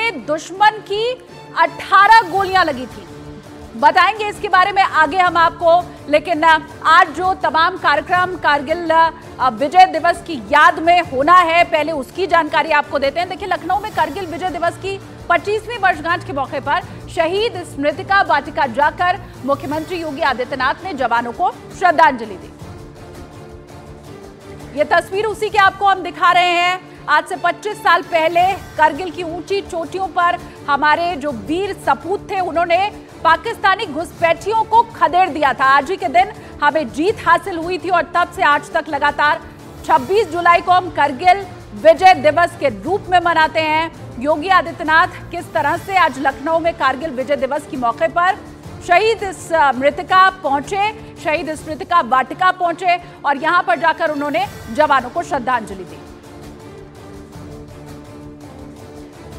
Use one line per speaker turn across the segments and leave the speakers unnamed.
में दुश्मन की 18 गोलियां लगी थी। बताएंगे इसके बारे में आगे हम आपको, लेकिन आज जो तमाम कार्यक्रम कारगिल विजय दिवस की याद में होना है, पहले उसकी जानकारी आपको देते हैं। देखिए, लखनऊ में कारगिल विजय दिवस की 25वीं वर्षगांठ के मौके पर शहीद स्मृतिका वाटिका जाकर मुख्यमंत्री योगी आदित्यनाथ ने जवानों को श्रद्धांजलि दी। ये तस्वीर उसी के आपको हम दिखा रहे हैं। आज से 25 साल पहले कारगिल की ऊंची चोटियों पर हमारे जो वीर सपूत थे, उन्होंने पाकिस्तानी घुसपैठियों को खदेड़ दिया था। आज ही के दिन हमें जीत हासिल हुई थी और तब से आज तक लगातार 26 जुलाई को हम कारगिल विजय दिवस के रूप में मनाते हैं। योगी आदित्यनाथ किस तरह से आज लखनऊ में कारगिल विजय दिवस के मौके पर शहीद स्मृतिका पहुंचे, शहीद स्मृतिका वाटिका पहुंचे और यहां पर जाकर उन्होंने जवानों को श्रद्धांजलि दी।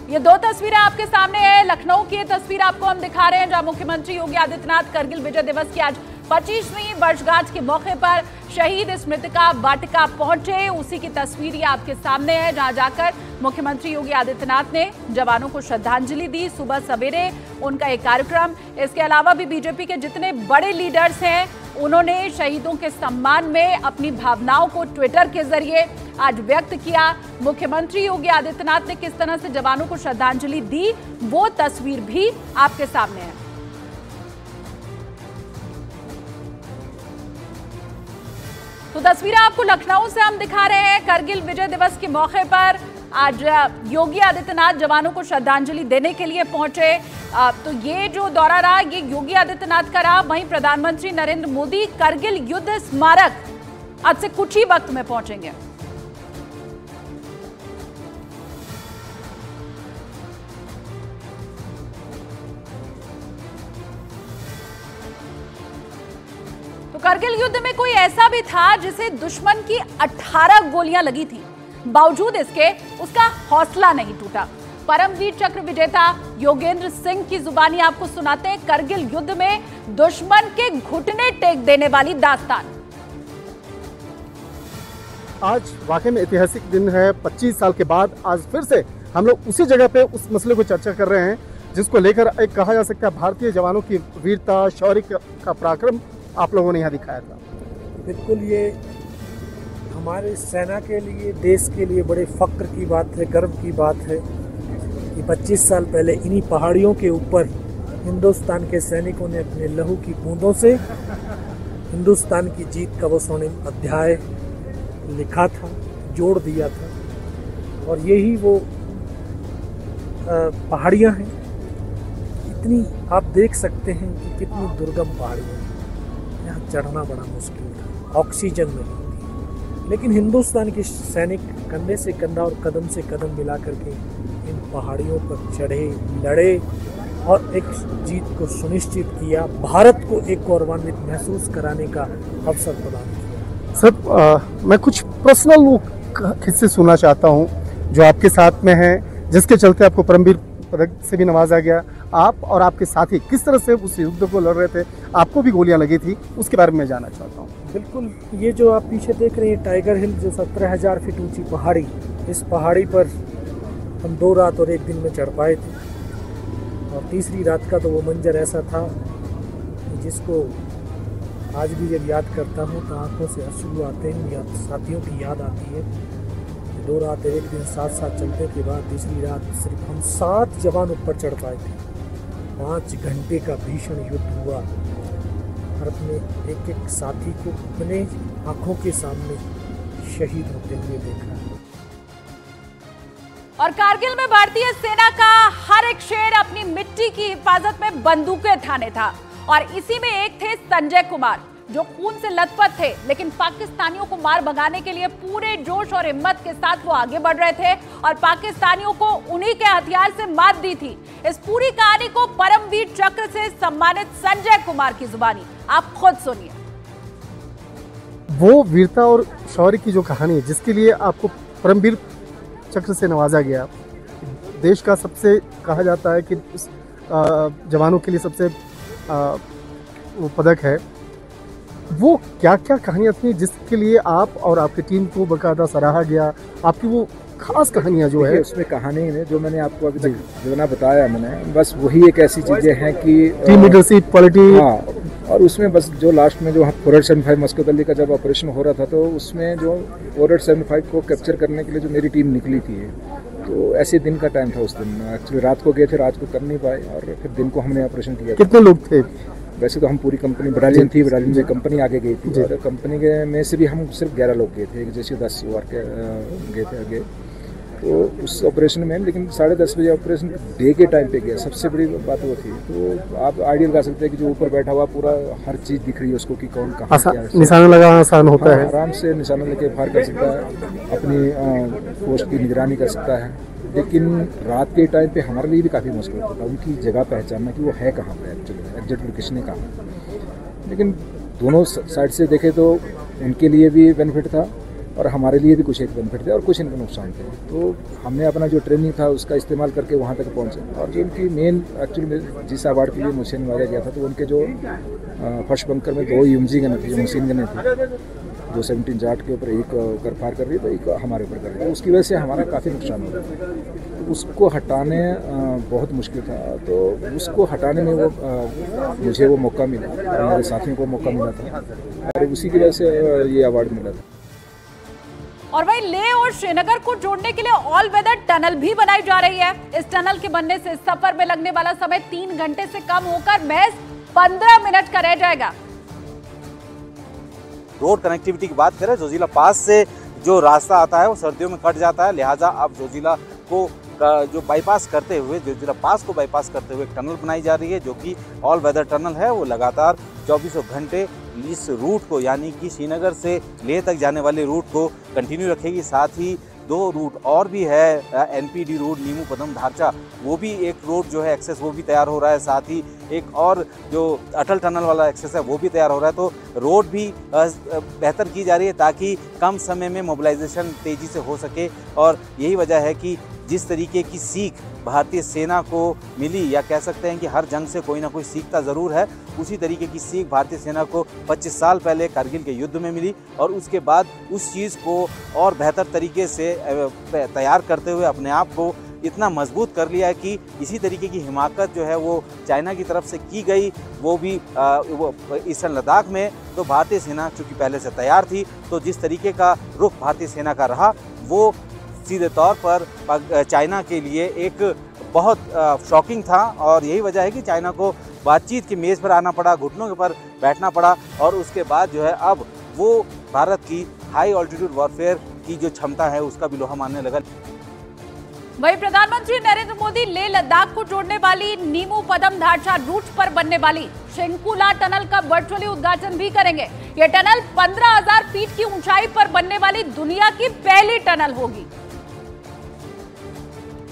ये दो तस्वीरें आपके सामने है। लखनऊ की ये तस्वीर आपको हम दिखा रहे हैं जहां मुख्यमंत्री योगी आदित्यनाथ कारगिल विजय दिवस की आज 25वीं वर्षगांठ के मौके पर शहीद स्मृतिका वाटिका पहुंचे। उसी की तस्वीर ये आपके सामने है जहां जाकर मुख्यमंत्री योगी आदित्यनाथ ने जवानों को श्रद्धांजलि दी। सुबह सवेरे उनका एक कार्यक्रम, इसके अलावा भी बीजेपी के जितने बड़े लीडर्स हैं, उन्होंने शहीदों के सम्मान में अपनी भावनाओं को ट्विटर के जरिए आज व्यक्त किया। मुख्यमंत्री योगी आदित्यनाथ ने किस तरह से जवानों को श्रद्धांजलि दी, वो तस्वीर भी आपके सामने है। तो तस्वीरें आपको लखनऊ से हम दिखा रहे हैं। कारगिल विजय दिवस के मौके पर आज योगी आदित्यनाथ जवानों को श्रद्धांजलि देने के लिए पहुंचे। तो ये जो दौरा रहा, ये योगी आदित्यनाथ का रहा। वहीं प्रधानमंत्री नरेंद्र मोदी कारगिल युद्ध स्मारक आज से कुछ ही वक्त में पहुंचेंगे। तो कारगिल युद्ध में कोई ऐसा भी था जिसे दुश्मन की 18 गोलियां लगी थी, बावजूद इसके उसका हौसला नहीं टूटा। परमवीर चक्र विजेता योगेंद्र सिंह की जुबानी आपको सुनाते हैं कारगिल युद्ध में दुश्मन के घुटने टेक देने वाली दास्तान।
आज वाकई में ऐतिहासिक दिन है। 25 साल के बाद आज फिर से हम लोग उसी जगह पे उस मसले को चर्चा कर रहे हैं जिसको लेकर एक कहा जा सकता है भारतीय जवानों की वीरता, शौर्य का पराक्रम आप लोगों ने यहाँ दिखाया था।
बिल्कुल, ये हमारे सेना के लिए, देश के लिए बड़े फक्र की बात है, गर्व की बात है कि 25 साल पहले इन्हीं पहाड़ियों के ऊपर हिंदुस्तान के सैनिकों ने अपने लहू की बूंदों से हिंदुस्तान की जीत का वो स्वर्णिम अध्याय लिखा था, जोड़ दिया था। और यही वो पहाड़ियाँ हैं। इतनी आप देख सकते हैं कि कितनी दुर्गम पहाड़ियाँ हैं, यहाँ चढ़ना बड़ा मुश्किल था, ऑक्सीजन नहीं थी। लेकिन हिंदुस्तान के सैनिक कंधे से कंधा और कदम से कदम मिला करके इन पहाड़ियों पर चढ़े, लड़े और एक जीत को सुनिश्चित किया, भारत को एक गौरवान्वित महसूस कराने का अवसर प्रदान किया।
सर, मैं कुछ पर्सनल वो किस्से सुनना चाहता हूँ जो आपके साथ में है, जिसके चलते आपको परमवीर पदक से भी नवाजा गया। आप और आपके साथी किस तरह से उस युद्ध को लड़ रहे थे, आपको भी गोलियां लगी थी, उसके बारे में जानना चाहता हूँ।
बिल्कुल, ये जो आप पीछे देख रहे हैं टाइगर हिल, जो 17,000 फीट ऊंची पहाड़ी, इस पहाड़ी पर हम 2 रात और 1 दिन में चढ़ पाए थे। और तीसरी रात का तो वो मंजर ऐसा था कि जिसको आज भी जब याद करता हूँ तो आंखों से आंसू आते हैं, या साथियों की याद आती है। 2 रात 1 दिन साथ साथ चलने के बाद तीसरी रात सिर्फ हम 7 जवान ऊपर चढ़ पाए थे। 5 घंटे का भीषण युद्ध हुआ और अपने एक एक साथी को अपने आंखों के सामने शहीद होते हुए देखा।
और कारगिल में भारतीय सेना का हर एक शेर अपनी मिट्टी की हिफाजत में बंदूकें थाने था और इसी में एक थे संजय कुमार, जो खून से लथपथ थे, लेकिन पाकिस्तानियों को मार भगाने के लिए पूरे जोश और हिम्मत के साथ वो आगे बढ़ रहे थे और पाकिस्तानियों को उन्हीं के हथियार से मात दी थी। इस पूरी कहानी को परमवीर चक्र से सम्मानित संजय कुमार की जुबानी आप खुद सुनिए।
वो वीरता और शौर्य की जो कहानी है, जिसके लिए आपको परमवीर चक्र से नवाजा गया, देश का सबसे कहा जाता है कि जवानों के लिए सबसे वो पदक है, क्या क्या कहानियाँ थी जिसके लिए आप और आपकी टीम को बाकायदा सराहा गया? आपकी वो खास कहानियाँ जो है
उसमें कहानी में जो मैंने आपको अभी तक जो ना बताया मैंने, बस वही एक ऐसी चीज़ें हैं कि
टीम लीडरशिप, क्वालिटी।
हाँ, और उसमें बस जो लास्ट में जो 475 मस्कत अली का जब ऑपरेशन हो रहा था, तो उसमें जो 475 को कैप्चर करने के लिए जो मेरी टीम निकली थी, तो ऐसे दिन का टाइम था उस दिन। एक्चुअली रात को गए थे, रात को कर नहीं पाए और फिर दिन को हमने ऑपरेशन किया।
कितने लोग थे?
वैसे तो हम पूरी कंपनी बटालियन थी, बटालियन में कंपनी आगे गई थी और कंपनी के में से भी हम सिर्फ 11 लोग गए थे, जैसे 10 वर्क गए थे आगे। तो उस ऑपरेशन में, लेकिन 10:30 बजे ऑपरेशन डे के टाइम पे गया, सबसे बड़ी बात वो थी। तो आप आइडिया लगा सकते हैं कि जो ऊपर बैठा हुआ पूरा हर चीज़ दिख रही है उसको कि कौन कहाँ क्या है।
निशाना लगाना आसान होता है,
आराम से निशाना लेके फायर कर सकता है, अपनी पोस्ट की निगरानी कर सकता है। लेकिन रात के टाइम पे हमारे लिए भी काफ़ी मुश्किल होता था उनकी जगह पहचानना कि वो है कहाँ पे एक्चुअली, एग्जैक्ट लोकेशन है कहाँ। लेकिन दोनों साइड से देखे तो उनके लिए भी बेनिफिट था और हमारे लिए भी कुछ एक बेनिफिट थे और कुछ इनके नुकसान थे। तो हमने अपना जो ट्रेनिंग था उसका इस्तेमाल करके वहाँ तक पहुँचे। और जो उनकी मेन एक्चुअली जिस अवार्ड के लिए मुझे नवाजा गया था, तो उनके जो फर्स्ट बंकर में 2 यूमजी गनें थी, जो मशीन गनें थी, जो 17 जाट के ऊपर एक कर फायर कर रही है, तो एक हमारे ऊपर कर रही है। उसकी वजह से हमारा काफ़ी नुकसान हुआ। तो उसको हटाने बहुत मुश्किल था, तो उसको हटाने में वो मुझे वो मौका मिला और मेरे साथियों को मौका मिला था और उसी की वजह से ये अवार्ड मिला था।
और वहीं लेह और श्रीनगर को जोड़ने के लिए ऑल वेदर टनल भी बनाई जा रही है। इस टनल के बनने से सफर में लगने वाला समय 3 घंटे से कम होकर महज 15 मिनट का रह जाएगा।
रोड कनेक्टिविटी की बात करें, जोजिला पास से जो रास्ता आता है वो सर्दियों में कट जाता है, लिहाजा अब जोजिला को जो बाईपास करते हुए, जोजिला पास को बाईपास करते हुए टनल बनाई जा रही है, जो कि ऑल वेदर टनल है। वो लगातार 24 घंटे इस रूट को, यानी कि श्रीनगर से लेह तक जाने वाले रूट को कंटिन्यू रखेगी। साथ ही 2 रूट और भी है, NPD रूट नीमू पदम धारचा, वो भी एक रोड जो है एक्सेस वो भी तैयार हो रहा है। साथ ही एक और जो अटल टनल वाला एक्सेस है वो भी तैयार हो रहा है। तो रोड भी बेहतर की जा रही है ताकि कम समय में मोबिलाइजेशन तेज़ी से हो सके। और यही वजह है कि जिस तरीके की सीख भारतीय सेना को मिली, या कह सकते हैं कि हर जंग से कोई ना कोई सीखता ज़रूर है, उसी तरीके की सीख भारतीय सेना को 25 साल पहले कारगिल के युद्ध में मिली और उसके बाद उस चीज़ को और बेहतर तरीके से तैयार करते हुए अपने आप को इतना मजबूत कर लिया है कि इसी तरीके की हिमाकत जो है वो चाइना की तरफ से की गई, वो भी ईस्टर्न लद्दाख में। तो भारतीय सेना चूँकि पहले से तैयार थी, तो जिस तरीके का रुख भारतीय सेना का रहा वो सीधे तौर पर चाइना के लिए एक बहुत शॉकिंग था। और यही वजह है कि चाइना को बातचीत की मेज़ पर आना पड़ा, घुटनों के पर बैठना पड़ा और उसके बाद जो है अब वो भारत की हाई ऑल्टीट्यूड वॉरफेयर की जो क्षमता है उसका भी लोहा मानने लगा।
वहीं प्रधानमंत्री नरेंद्र मोदी लेह लद्दाख को जोड़ने वाली नीमू पदम धारचा रूट पर बनने वाली शंकुला टनल का वर्चुअली उद्घाटन भी करेंगे। यह टनल 15,000 फीट की ऊंचाई पर बनने वाली दुनिया की पहली टनल होगी।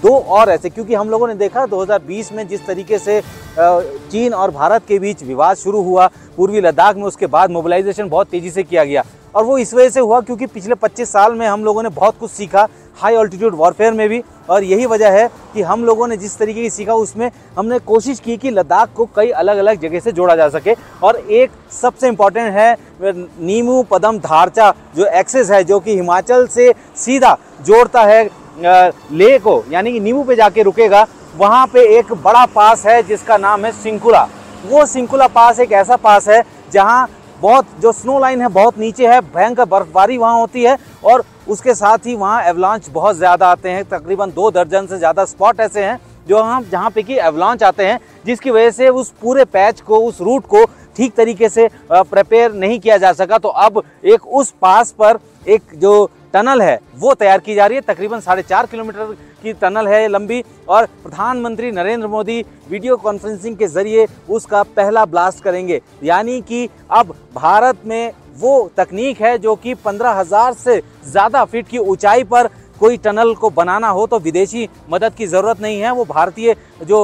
2 और ऐसे, क्योंकि हम लोगों ने देखा 2020 में जिस तरीके से चीन और भारत के बीच विवाद शुरू हुआ पूर्वी लद्दाख में, उसके बाद मोबिलाइजेशन बहुत तेज़ी से किया गया और वो इस वजह से हुआ क्योंकि पिछले 25 साल में हम लोगों ने बहुत कुछ सीखा, हाई ऑल्टीट्यूड वॉरफेयर में भी। और यही वजह है कि हम लोगों ने जिस तरीके की सीखा उसमें हमने कोशिश की कि लद्दाख को कई अलग अलग जगह से जोड़ा जा सके। और एक सबसे इम्पॉर्टेंट है नीमू पदम धारचा जो एक्सेस है, जो कि हिमाचल से सीधा जोड़ता है लेह को, यानी कि नीमू पे जाके रुकेगा। वहाँ पे एक बड़ा पास है जिसका नाम है सिंकुला। वो सिंकुला पास एक ऐसा पास है जहाँ बहुत जो स्नो लाइन है बहुत नीचे है, भयंकर बर्फबारी वहाँ होती है और उसके साथ ही वहाँ एवलांच बहुत ज़्यादा आते हैं। तकरीबन 2 दर्जन से ज़्यादा स्पॉट ऐसे हैं जहाँ पे कि एवलांच आते हैं, जिसकी वजह से उस पूरे पैच को, उस रूट को ठीक तरीके से प्रिपेयर नहीं किया जा सका। तो अब एक उस पास पर एक जो टनल है वो तैयार की जा रही है। तकरीबन 4.5 किलोमीटर की टनल है लंबी और प्रधानमंत्री नरेंद्र मोदी वीडियो कॉन्फ्रेंसिंग के जरिए उसका पहला ब्लास्ट करेंगे। यानी कि अब भारत में वो तकनीक है जो कि 15,000 से ज़्यादा फीट की ऊंचाई पर कोई टनल को बनाना हो तो विदेशी मदद की ज़रूरत नहीं है। वो भारतीय जो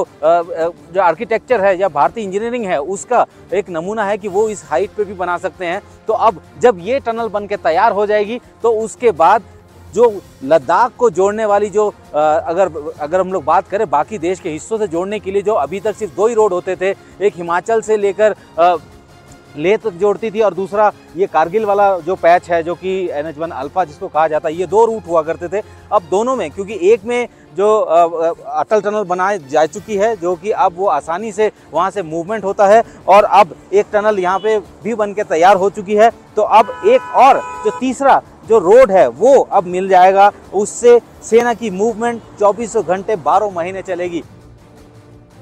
आर्किटेक्चर है या भारतीय इंजीनियरिंग है उसका एक नमूना है कि वो इस हाइट पे भी बना सकते हैं। तो अब जब ये टनल बन के तैयार हो जाएगी तो उसके बाद जो लद्दाख को जोड़ने वाली जो अगर हम लोग बात करें बाकी देश के हिस्सों से जोड़ने के लिए जो अभी तक सिर्फ 2 ही रोड होते थे, एक हिमाचल से लेकर लेह तक जोड़ती थी और दूसरा ये कारगिल वाला जो पैच है जो कि NH1 अल्फा जिसको कहा जाता है, ये 2 रूट हुआ करते थे। अब दोनों में, क्योंकि एक में जो अटल टनल बनाई जा चुकी है जो कि अब वो आसानी से वहाँ से मूवमेंट होता है, और अब एक टनल यहाँ पे भी बन के तैयार हो चुकी है, तो अब एक और जो तीसरा जो रोड है वो अब मिल जाएगा। उससे सेना की मूवमेंट 24 घंटे 12 महीने चलेगी।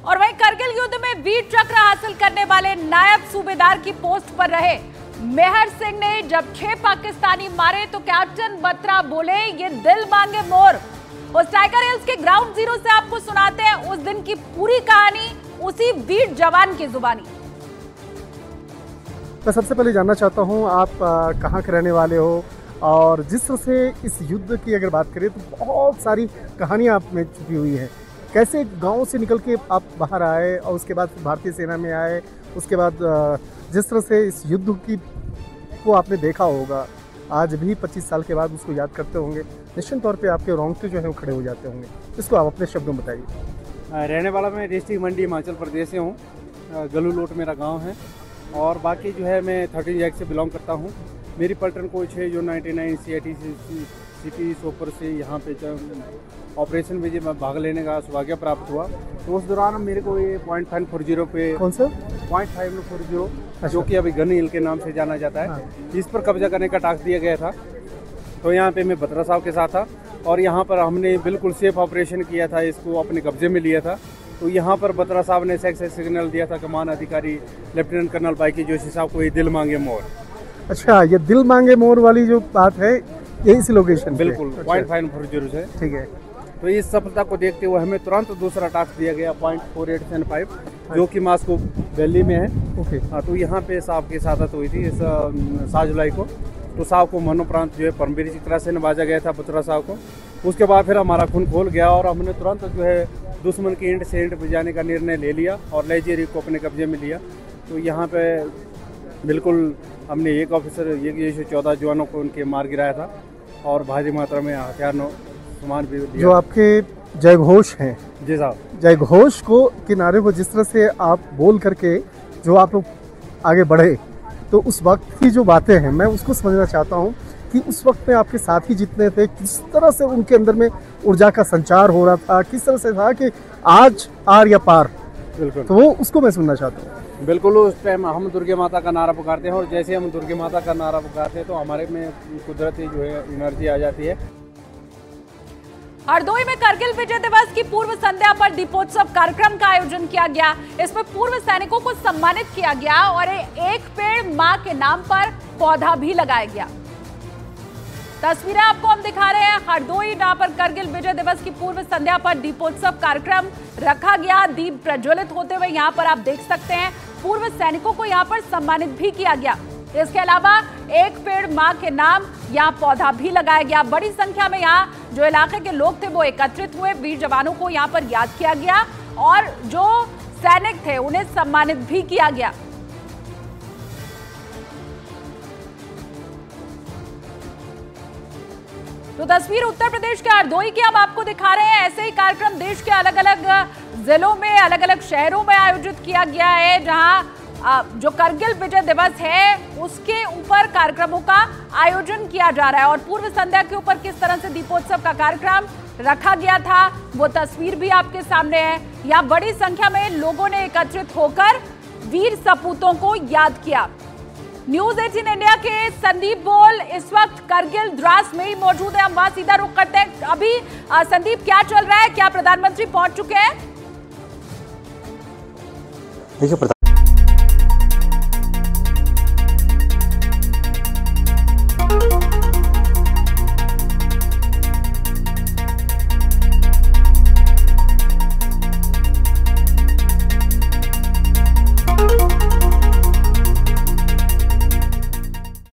और वहीं करगिल युद्ध में वीर चक्र हासिल करने वाले नायब सूबेदार की पोस्ट पर रहे मेहर सिंह ने जब 6 पाकिस्तानी मारे तो कैप्टन बत्रा बोले ये दिल मांगे मोर। उस टाइगर हिल्स के ग्राउंड जीरो से आपको सुनाते हैं उस दिन की पूरी कहानी उसी वीर जवान की जुबानी।
मैं सबसे पहले जानना चाहता हूं आप कहां के रहने वाले हो, और जिस तरह से इस युद्ध की अगर बात करें तो बहुत सारी कहानियां आप में छुपी हुई है। कैसे गांव से निकल के आप बाहर आए और उसके बाद भारतीय सेना में आए, उसके बाद जिस तरह से इस युद्ध की को आपने देखा होगा, आज भी 25 साल के बाद उसको याद करते होंगे, निश्चित तौर पे आपके रोंगटे जो है वो खड़े हो जाते होंगे। इसको आप अपने शब्दों में बताइए।
रहने वाला मैं डिस्ट्रिक्ट मंडी हिमाचल प्रदेश से हूँ, गलूलोट मेरा गांव है, और बाकी जो है मैं 13 जैक से बिलोंग करता हूँ। मेरी पलटन कोच है जो 99 CIT सिटी सोपर से यहाँ पे ऑपरेशन में जब भाग लेने का सौभाग्य प्राप्त हुआ, तो उस दौरान मेरे को ये 0.540 पे,
कौन सा
0.540 जो कि अभी गन हिल के नाम से जाना जाता है, इस पर कब्जा करने का टास्क दिया गया था। तो यहाँ पे मैं बत्रा साहब के साथ था और यहाँ पर हमने बिल्कुल सेफ ऑपरेशन किया था, इसको अपने कब्जे में लिया था। तो यहाँ पर बत्रा साहब ने सक्सेस सिग्नल दिया था कमान अधिकारी लेफ्टिनेंट कर्नल बाइकी जोशी साहब को, ये दिल मांगे मोर।
अच्छा, ये दिल मांगे मोर वाली जो बात है ये इस लोकेशन
बिल्कुल 0.540 से,
ठीक है।
तो इस सफलता को देखते हुए हमें तुरंत दूसरा टास्क दिया गया 0.4875 जो कि मास्को वैली में है।
ओके।
हाँ, तो यहाँ पे साहब की शहादत हुई थी इस 7 जुलाई को। तो साहब को मनोप्रांत जो है परमवीर की तरह से नवाजा गया था बत्रा साहब को। उसके बाद फिर हमारा खून खोल गया और हमने तुरंत जो है दुश्मन की एंड से एंड बजाने का निर्णय ले लिया और लाइजेरिया को अपने कब्जे में लिया। तो यहाँ पे बिल्कुल हमने एक ऑफिसर, ये 14 जवानों को उनके मार गिराया था और भारी मात्रा में हथियार सामान भी दिया।
जो आपके जय घोष हैं,
जी साहब,
जय घोष को किनारे को जिस तरह से आप बोल करके जो आप लोग आगे बढ़े, तो उस वक्त की जो बातें हैं मैं उसको समझना चाहता हूँ कि उस वक्त में आपके साथी जितने थे किस तरह से उनके अंदर में ऊर्जा का संचार हो रहा था, किस तरह से था कि आज आर या पार।
बिल्कुल,
तो वो उसको मैं सुनना चाहता हूँ।
बिल्कुल, उस टाइम हम दुर्गे माता का नारा पुकारते हैं और जैसे हम दुर्गे माता का नारा पुकारते हैं तो हमारे में कुदरती जो है एनर्जी आ जाती है।
हरदोई में करगिल विजय दिवस की पूर्व संध्या पर दीपोत्सव कार्यक्रम का आयोजन किया गया। इसमें पूर्व सैनिकों को सम्मानित किया गया और एक पेड़ मां के नाम पर पौधा भी लगाया गया। तस्वीरें आपको हम दिखा रहे हैं हरदोई, जहां पर करगिल विजय दिवस की पूर्व संध्या पर दीपोत्सव कार्यक्रम रखा गया। दीप प्रज्वलित होते हुए यहाँ पर आप देख सकते हैं। पूर्व सैनिकों को यहाँ पर सम्मानित भी किया गया। इसके अलावा एक पेड़ मां के नाम यहाँ पौधा भी लगाया गया। बड़ी संख्या में यहाँ जो इलाके के लोग थे वो एकत्रित हुए। वीर जवानों को यहाँ पर याद किया गया और जो सैनिक थे उन्हें सम्मानित भी किया गया। तो तस्वीर उत्तर प्रदेश के हरदोई की हम आपको दिखा रहे हैं। ऐसे ही कार्यक्रम देश के अलग अलग जिलों में, अलग अलग शहरों में आयोजित किया गया है, जहां जो करगिल विजय दिवस है उसके ऊपर कार्यक्रमों का आयोजन किया जा रहा है। और पूर्व संध्या के ऊपर किस तरह से दीपोत्सव का कार्यक्रम रखा गया था वो तस्वीर भी आपके सामने है। यहाँ बड़ी संख्या में लोगों ने एकत्रित होकर वीर सपूतों को याद किया। न्यूज़ 18 इंडिया के संदीप बोल इस वक्त करगिल द्रास में ही मौजूद है। हम वहां सीधा रुख करते हैं। अभी संदीप, क्या चल रहा है? क्या प्रधानमंत्री पहुंच चुके हैं?
देखिए,